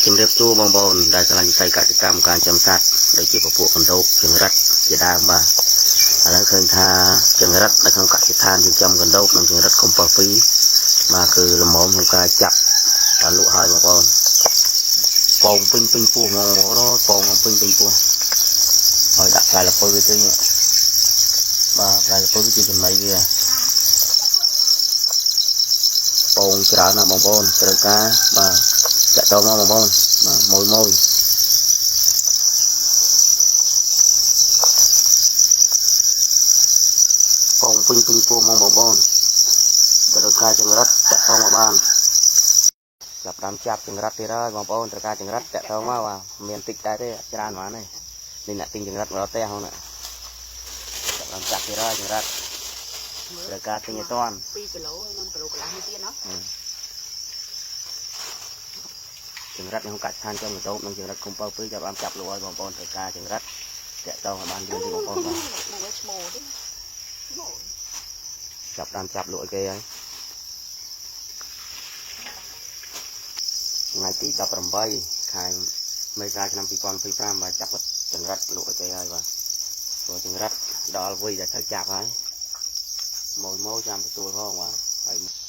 ជំរាបសួរបងប្អូនដែលឆ្លងវិស័យកសិកម្មការចំសัตว์ដូចជាពពួកកណ្ដូបចង្រិតជាដើមបាទឥឡូវឃើញថាចង្រិតនៅក្នុងកសិដ្ឋានចិញ្ចឹមកណ្ដូបនិងចង្រិតកំប៉ុស្ត2បាទគឺល្មមក្នុងការចាប់ដល់លក់ហើយបងប្អូនពងពេញពោះហ្មងពងពេញពោះហើយដាក់ផ្លែល្ពៅទៅនេះបាទផ្លែល្ពៅជាចំណីវាពងច្រើនណាស់បងប្អូនត្រូវការបាទចាក់តមកបងប្អូនបាទមួយពងពេញពោះហ្មងបងប្អូនត្រូវការចង្រិតចាក់តមកបានចាប់តាមចាប់ចង្រិតទៀតហើយបងប្អូនត្រូវការចង្រិតចាក់តមកបាទមានតិចតែទេច្រើនហ្មងនេះអ្នកទិញចង្រិតមកដល់ផ្ទះហ្នឹងចាប់តាមចាប់ទៀតហើយចង្រិតត្រូវការទិញឲ្យតាន់2គីឡូហើយ1គីឡូកន្លះនេះទៀតណាចង្រិតក្នុងកសិដ្ឋានចំកណ្ដូបនិងចង្រិតកំប៉ុស្ត2ចាប់បានចាប់លក់ឲ្យបងប្អូនត្រូវការចង្រិតតាក់តងឲ្យបានលឿនទីបងប្អូនបាទចាប់តាមចាប់លក់ឲ្យគេហើយថ្ងៃទី18ខែមេសាឆ្នាំ2025បាទចាប់ចង្រិតលក់ឲ្យគេហើយបាទព្រោះចង្រិតដល់វ័យដែលត្រូវចាប់ហើយម៉ូយចាំទទួលផងបាទ